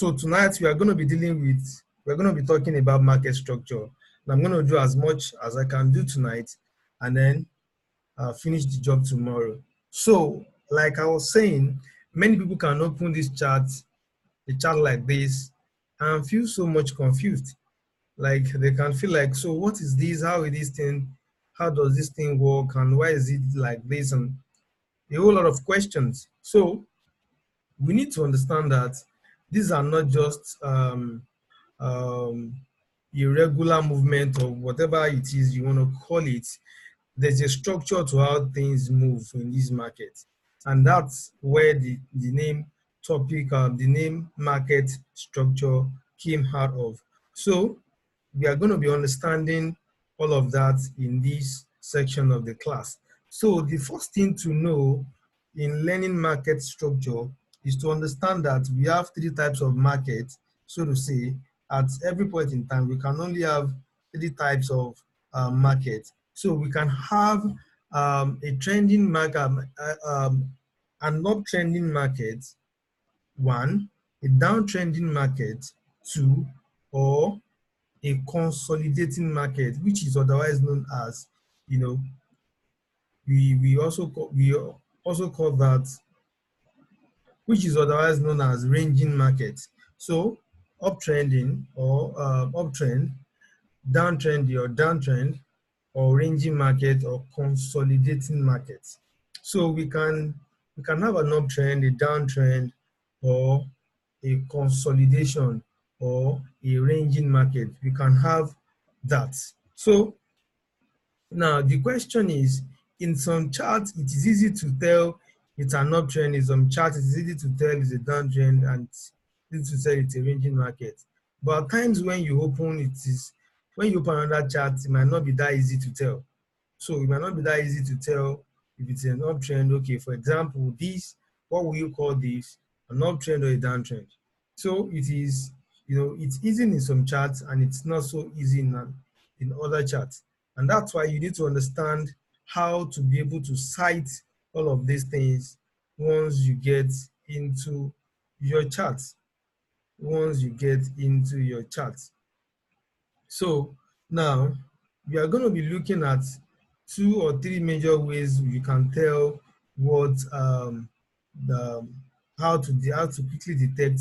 So tonight we're going to be talking about market structure. And I'm going to do as much as I can do tonight and then finish the job tomorrow. So like I was saying, many people can open this chart, a chart like this, and feel so much confused. Like they can feel like, so what is this? How is this thing? How does this thing work? And why is it like this? And a whole lot of questions. So we need to understand that these are not just irregular movement or whatever it is you want to call it. There's a structure to how things move in this market. And that's where the name the name market structure came out of. So we are going to be understanding all of that in this section of the class. So the first thing to know in learning market structure is to understand that we have three types of market, so to say. At every point in time, we can only have three types of market. So we can have a trending market, an uptrending market, one, a downtrending market, two, or a consolidating market, which is otherwise known as, we also call that, which is otherwise known as ranging market. So uptrending or uptrend, downtrend or downtrend, or ranging market or consolidating market. So we can have an uptrend, a downtrend, or a consolidation or a ranging market. We can have that. So now the question is, in some charts, it is easy to tell it's an uptrend. In some charts, it's easy to tell it's a downtrend, and it's easy to tell it's a ranging market. But at times when you open another chart, it might not be that easy to tell. So it might not be that easy to tell if it's an uptrend. Okay, for example, this, what will you call this? An uptrend or a downtrend? So it is, it's easy in some charts and it's not so easy in other charts. And that's why you need to understand how to be able to cite all of these things once you get into your charts. So now we are going to be looking at 2 or 3 major ways you can tell what how to quickly detect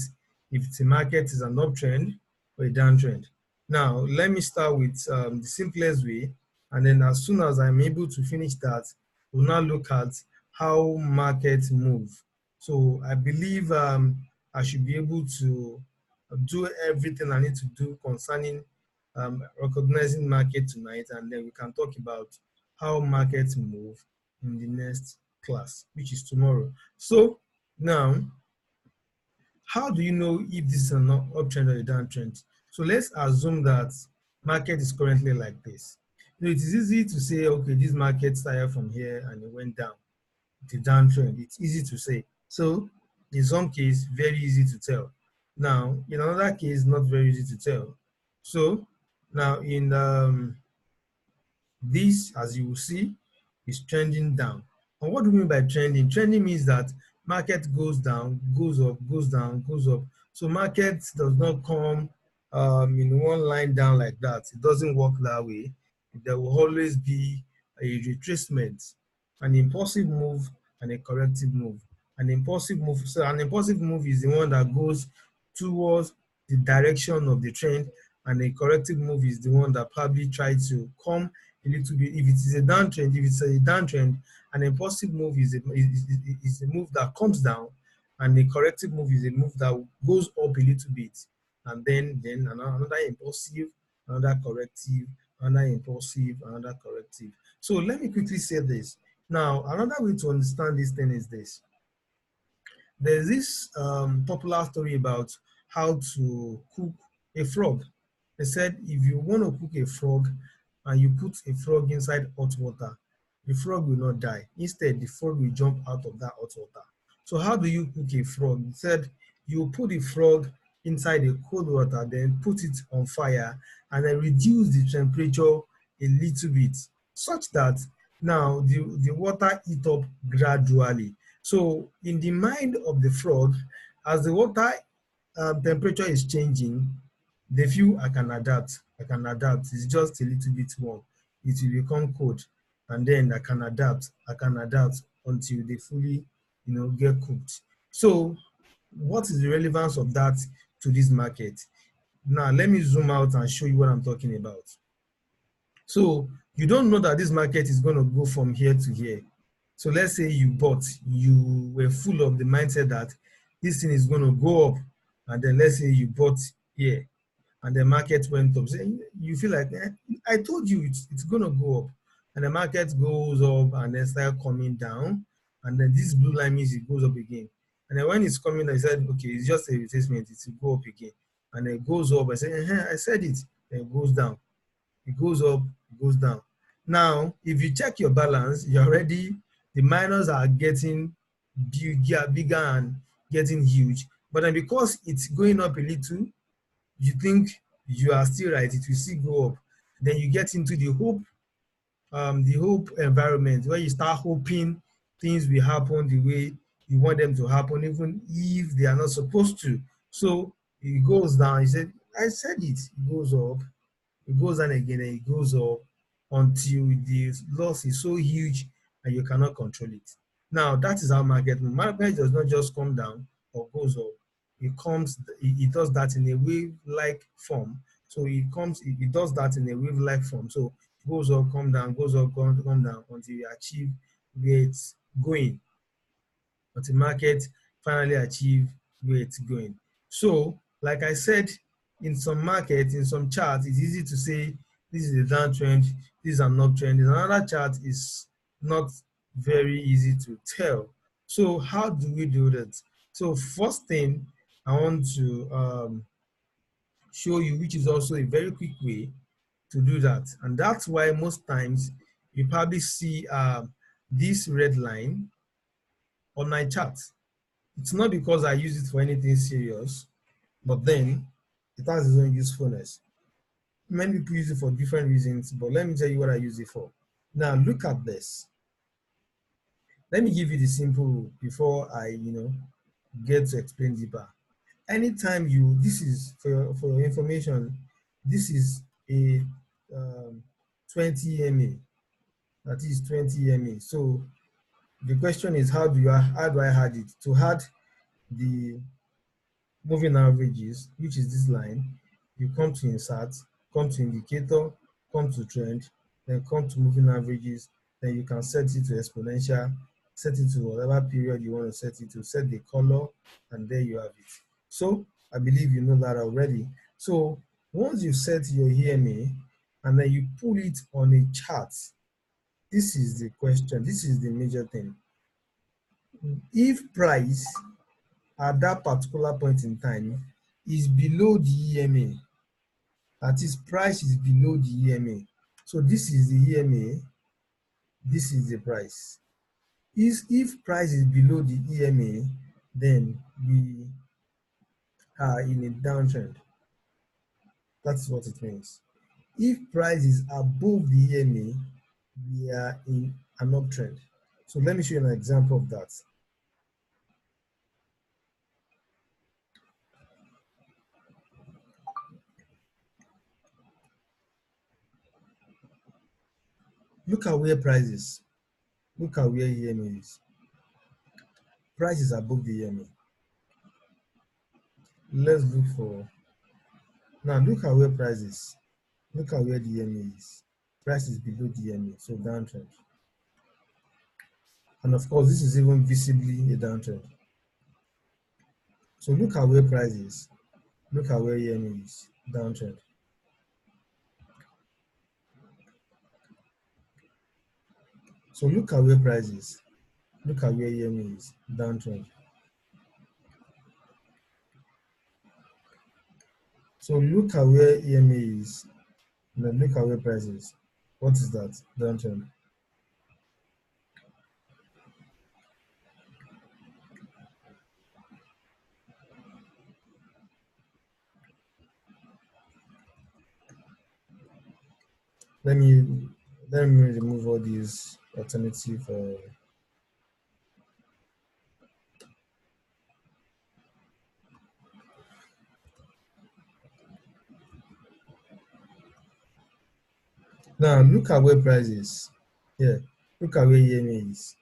if the market is an uptrend or a downtrend. Now let me start with the simplest way, and then as soon as I'm able to finish that, we'll now look at how markets move. So I believe I should be able to do everything I need to do concerning recognizing market tonight, and then we can talk about how markets move in the next class, which is tomorrow. So now, how do you know if this is an uptrend or a downtrend? So let's assume that market is currently like this. It is easy to say, okay, this market started from here and it went down. It's a downtrend. It's easy to say. So in some case, very easy to tell. Now, in another case, not very easy to tell. So now in this, as you will see, is trending down. And what do we mean by trending? Trending means that market goes down, goes up, goes down, goes up. So market does not come in one line down like that. It doesn't work that way. There will always be a retracement, an impulsive move, and a corrective move. An impulsive move is the one that goes towards the direction of the trend, and a corrective move is the one that probably tries to come a little bit. If it is a downtrend, an impulsive move is a move that comes down, and a corrective move is a move that goes up a little bit, and then another impulsive, another corrective, another impulsive, another corrective. So let me quickly say this. Now, another way to understand this thing is this. There's this popular story about how to cook a frog. They said if you want to cook a frog and you put a frog inside hot water, the frog will not die. Instead, the frog will jump out of that hot water. So how do you cook a frog? They said you put the frog inside the cold water, then put it on fire, and then reduce the temperature a little bit, such that now the water heat up gradually. So in the mind of the frog, as the water temperature is changing, they feel I can adapt. I can adapt. It's just a little bit warm. It will become cold, and then I can adapt. I can adapt until they fully, get cooked. So, what is the relevance of that to this market? Now, let me zoom out and show you what I'm talking about. So, you don't know that this market is going to go from here to here. So, let's say you bought, you were full of the mindset that this thing is going to go up, and then let's say you bought here and the market went up. So you feel like, I told you it's going to go up. And the market goes up and then start coming down. And then this blue line means it goes up again. And then when it's coming down, I said, okay, it's just a retracement, it will go up again. And then it goes up. I said, I said it. Then it goes down. It goes up, it goes down. Now, if you check your balance, you're already, the miners are getting bigger and getting huge. But then because it's going up a little, you think you are still right, it will still go up. Then you get into the hope environment where you start hoping things will happen the way you want them to happen, even if they are not supposed to. So it goes down. He said, I said it. It goes up. It goes down again and it goes up until the loss is so huge and you cannot control it. Now that is how market moves. Market does not just come down or goes up. It does that in a wave-like form. So it does that in a wave-like form. So it goes up, come down, goes up, come down until you achieve where it's going. But the market finally achieve where it's going. So, like I said, in some markets, in some charts, it's easy to say this is a downtrend, this is an uptrend. In another chart is not very easy to tell. So, how do we do that? So, first thing I want to show you, which is also a very quick way to do that, and that's why most times you probably see this red line on my chart. It's not because I use it for anything serious, but then it has its own usefulness. Many people use it for different reasons, but let me tell you what I use it for. Now look at this. Let me give you the simple rule before I, get to explain deeper. Anytime this is for your information, this is a 20 MA, that is 20 MA. So the question is, how do I add it? To add the moving averages, which is this line, you come to insert, come to indicator, come to trend, then come to moving averages, then you can set it to exponential, set it to whatever period you want to set it to, set the color, and there you have it. So I believe you know that already. So once you set your EMA and then you pull it on a chart, this is the question, this is the major thing. If price at that particular point in time is below the EMA, that is, price is below the EMA. So this is the EMA, this is the price. If price is below the EMA, then we are in a downtrend. That's what it means. If price is above the EMA, we are in an uptrend. So let me show you an example of that. Look at where price is. Look at where EMA is. Price is above the EMA. Let's look for, now look at where price is. Look at where the EMA is. Price is below the EMA, so downtrend. And of course, this is even visibly a downtrend. So look at where price is. Look at where EMA is. Downtrend. So look at where price is. Look at where EMA is. Downtrend. So look at where EMA is. And then look at where price is. What is that? Downtrend. Let me remove all these alternative Now look at where price is. Yeah, look at where EMA is.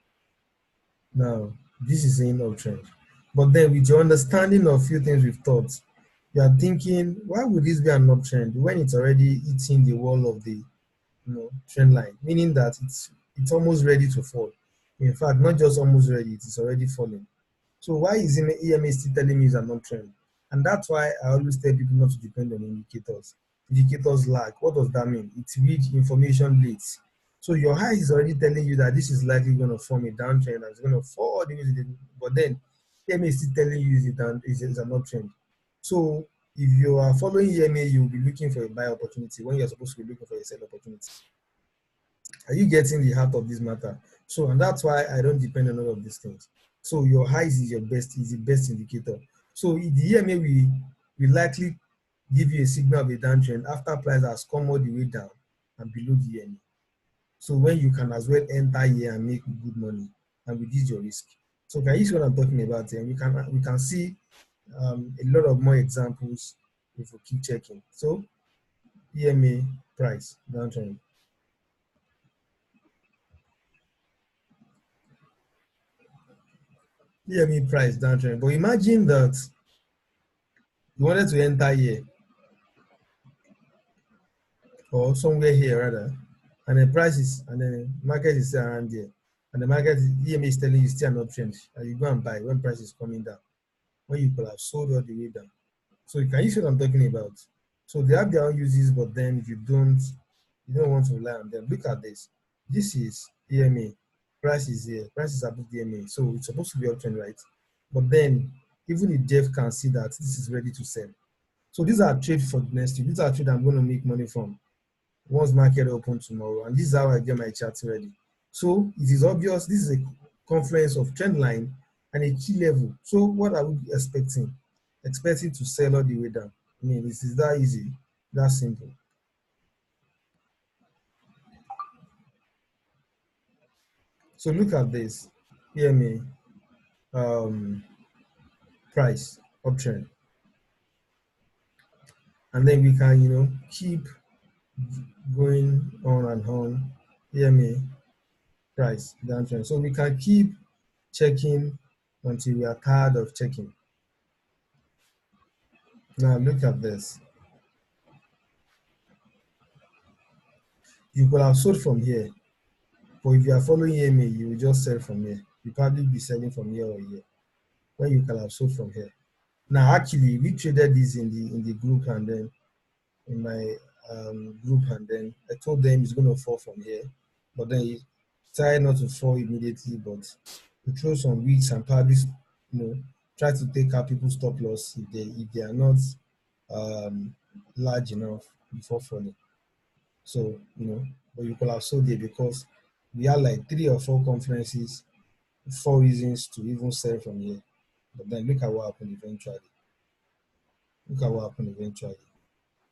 Now this is saying uptrend. But then with your understanding of few things we've taught, you are thinking, why would this be an uptrend when it's already hitting the wall of the trend line, meaning that it's almost ready to fall. In fact, not just almost ready, it is already falling. So why is EMA still telling me it's an uptrend? And that's why I always tell people not to depend on indicators. Indicators lag. What does that mean? It's read information leads. So your high is already telling you that this is likely going to form a downtrend and it's going to fall all the way to the, but then EMA is still telling you it's an uptrend. So if you are following EMA, you'll be looking for a buy opportunity when you're supposed to be looking for a sell opportunity. Are you getting the heart of this matter? So, and that's why I don't depend on all of these things. So your highs is the best indicator. So the EMA will likely give you a signal of a downtrend after price has come all the way down and below the EMA. So when you can as well enter here and make good money and reduce your risk. So can you see what I'm talking about here? We can see a lot of more examples if we keep checking. So EMA price downtrend. EMA price downtrend. But imagine that you wanted to enter here or somewhere here rather, and the price is and the market is still around there, and the market EMA is telling you still an uptrend, and you go and buy when price is coming down, when you could have sold all the way down. So can you see what I'm talking about? So they have their own uses, but then if you don't want to rely on them. Look at this. This is EMA. Price is here. Price is above the EMA. So it's supposed to be uptrend, right? But then even if Jeff can see that this is ready to sell. So these are trade for the next week. These are trade I'm going to make money from once market open tomorrow. And this is how I get my charts ready. So it is obvious this is a confluence of trend line and a key level. So what are we expecting? Expecting to sell all the way down. I mean, this is that easy, that simple. So look at this. EMA price uptrend. And then we can, keep going on and on. EMA price downtrend. So we can keep checking until we are tired of checking. Now look at this. You could have sold from here, but if you are following EMA, you will just sell from here. You probably be selling from here or here, when you can have sold from here. Now actually we traded this in the group and then in my group, and then I told them it's going to fall from here, but then it tried not to fall immediately, but to throw some weeks and probably try to take out people's stop loss if they are not large enough before falling. So but you could have sold there because we had like 3 or 4 conferences, 4 reasons to even sell from here. But then look at what happened eventually. Look at what happened eventually.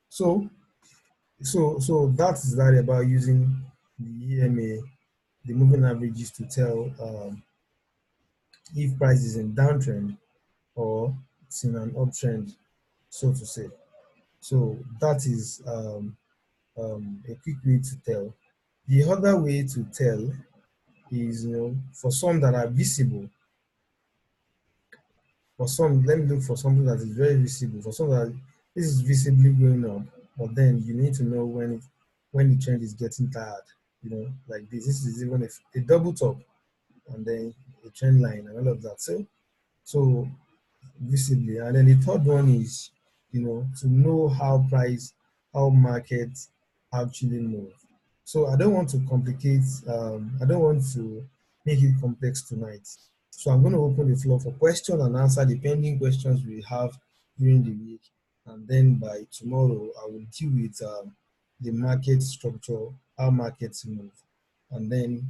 So so that is that about using the EMA, the moving averages, to tell if price is in downtrend or it's in an uptrend, so to say. So that is a quick way to tell. The other way to tell is, for some that are visible, for some, let me look for something that is very visible. For some that this is visibly going up, but then you need to know when the trend is getting tired. Like this. This is even a double top and then a trend line and all of that. So visibly, and then the third one is to know how markets actually move. So I don't want to complicate. I don't want to make it complex tonight. So I'm going to open the floor for question and answer the pending questions we have during the week, and then by tomorrow I will deal with the market structure, how markets move, and then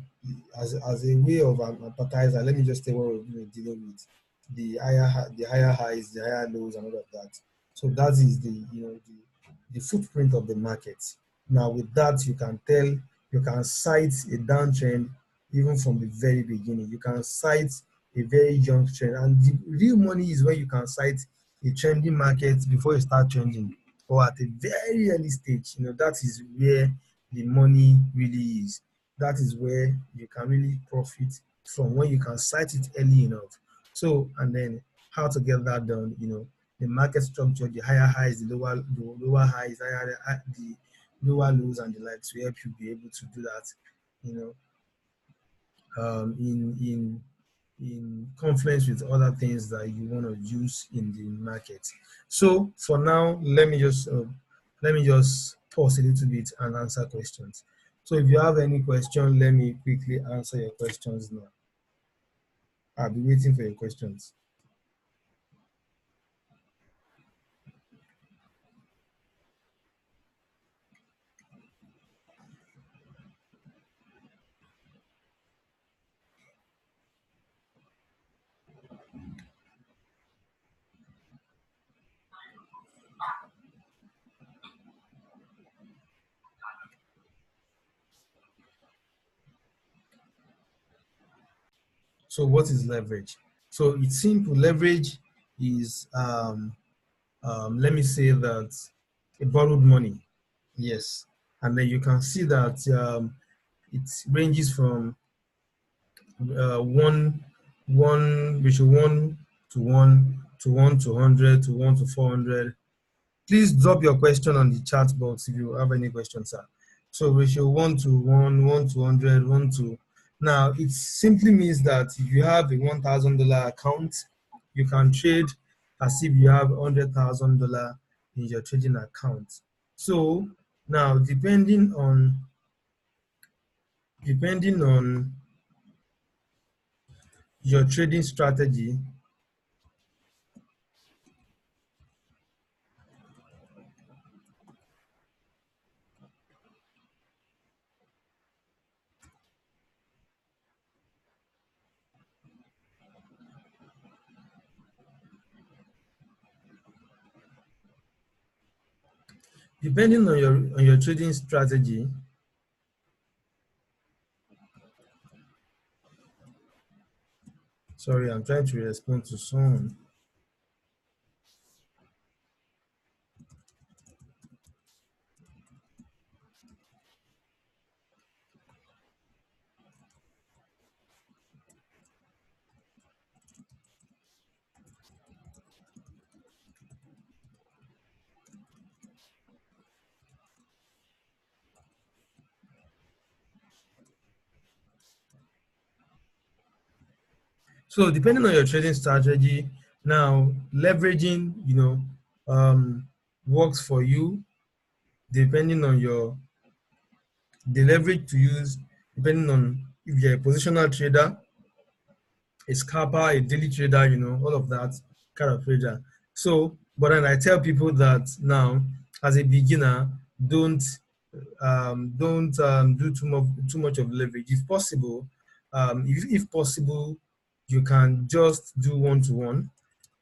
as a way of an appetizer, let me just tell what we're dealing with the higher highs, the higher lows, and all of that. So that is the footprint of the market. Now with that, you can cite a downtrend even from the very beginning. You can cite a very young trend, and the real money is when you can cite a trending market before you start trending, or at a very early stage. That is where the money really is. That is where you can really profit from, when you can sight it early enough. So, and then how to get that done, the market structure, the higher highs, the lower highs, the lower lows, and the like, to help you be able to do that, you know, in confluence with other things that you want to use in the market. So for now, let me just pause a little bit and answer questions. So if you have any question, let me quickly answer your questions now. I'll be waiting for your questions. So what is leverage? So it's simple. Leverage is, let me say that, a borrowed money. Yes. And then you can see that it ranges from 1 to 1 to 1 to 400. Please drop your question on the chat box if you have any questions, sir. So ratio 1 to 1, 1 to 100, 1 to. Now, it simply means that if you have a $1,000 account, you can trade as if you have $100,000 in your trading account. So now, depending on your trading strategy, trading strategy, sorry, I'm trying to respond to someone. So depending on your trading strategy, now leveraging, works for you depending on the leverage to use, depending on if you're a positional trader, a scalper, a daily trader, all of that kind of trader. So, but then I tell people that now, as a beginner, don't do too much of leverage. If possible, if possible, you can just do 1 to 1,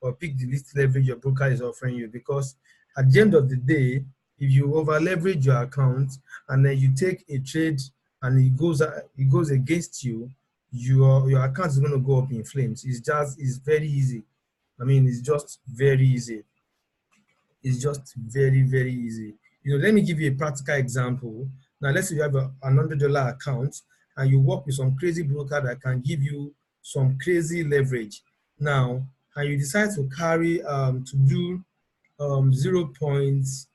or pick the least leverage your broker is offering you, because at the end of the day, if you over leverage your account and then you take a trade and it goes against you, your account is going to go up in flames. It's very easy. I mean, it's just very easy. It's just very, very easy. Let me give you a practical example. Now, let's say you have an $100 account and you work with some crazy broker that can give you some crazy leverage. Now, and you decide to carry to do 0 points,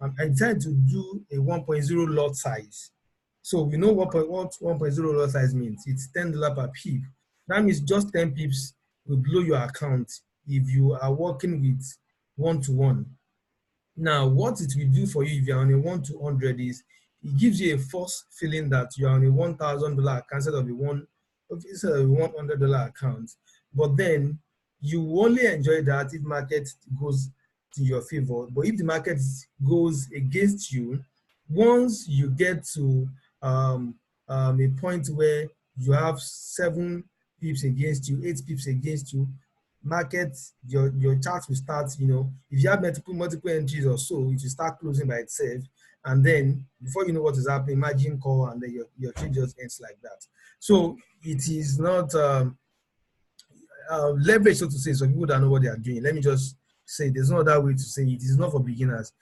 I decided to do a 1.0 lot size. So we know what 1.0 lot size means. It's $10 per pip. That means just 10 pips will blow your account if you are working with 1 to 1. Now, what it will do for you if you're on a 1 to 100 is it gives you a false feeling that you're on a $1,000 account instead of a $100 account. But then you only enjoy that if market goes to your favor. But if the market goes against you, once you get to a point where you have 7 pips against you, 8 pips against you, market, your chart will start, if you have multiple entries or so, it will start closing by itself. And then before you know what is happening, margin call, and then your trade just ends like that. So it is not leverage, so to say. So people don't know what they are doing. Let me just say there's no other way to say it. It is not for beginners.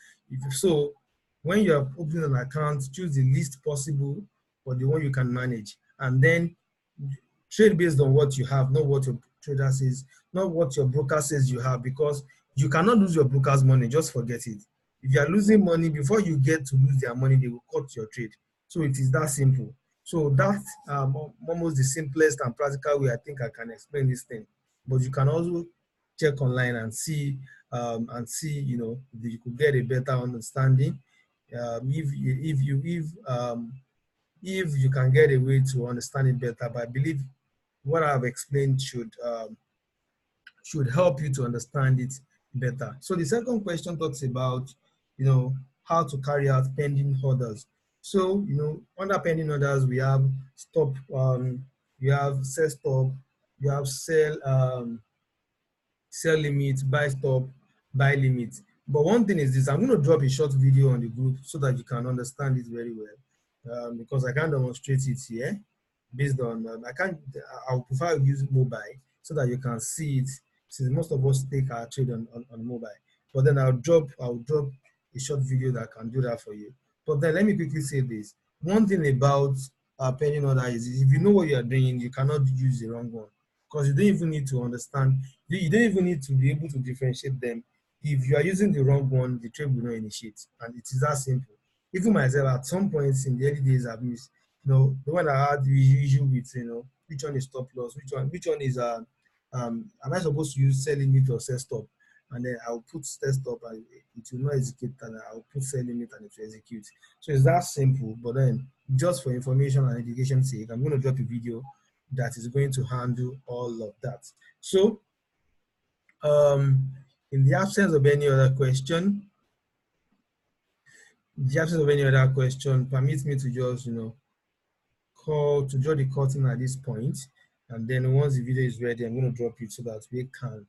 when you are opening an account, choose the least possible or the one you can manage, and then trade based on what you have, not what your trader says, not what your broker says you have, because you cannot lose your broker's money. Just forget it. If you are losing money, before you get to lose their money, they will cut your trade. So it is that simple. So that's almost the simplest and practical way I think I can explain this thing. But you can also check online and see, you know, you could get a better understanding. If you can get a way to understand it better. But I believe what I've explained should help you to understand it better. So the second question talks about, you know, how to carry out pending orders. So, you know, under pending orders, we have stop, you have sell stop, you have sell limit, buy stop, buy limit. But one thing is this, I'm going to drop a short video on the group so that you can understand it very well, because I can't demonstrate it here based on, I'll prefer to use mobile so that you can see it, since most of us take our trade on mobile. But then I'll drop a short video that can do that for you. But then let me quickly say this. One thing about pending order is if you know what you're doing, you cannot use the wrong one, because you don't even need to understand, you don't even need to be able to differentiate them. If you are using the wrong one, the trade will not initiate, and it is that simple. Even myself, at some points in the early days, I've missed, you know, the one I had the issue with, you know, which one is stop loss, which one is am I supposed to use sell limit or sell stop? And then I'll put sell stop and it will not execute, and I'll put sell limit and it will execute. So it's that simple. But then, just for information and education sake, I'm going to drop a video that is going to handle all of that. So, in the absence of any other question, permit me to just, you know, draw the curtain at this point, and then once the video is ready, I'm going to drop it so that we can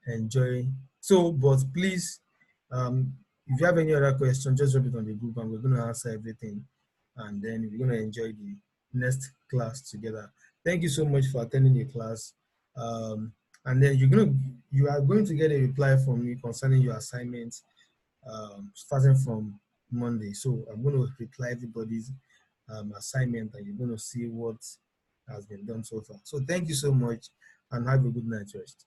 enjoy. So, but please, if you have any other question, just drop it on the group, and we're going to answer everything, and then we're going to enjoy the next class together. Thank you so much for attending the class, and then you are going to get a reply from me concerning your assignments, starting from Monday. So I'm going to reply everybody's assignment, and you're going to see what has been done so far. So thank you so much, and have a good night rest.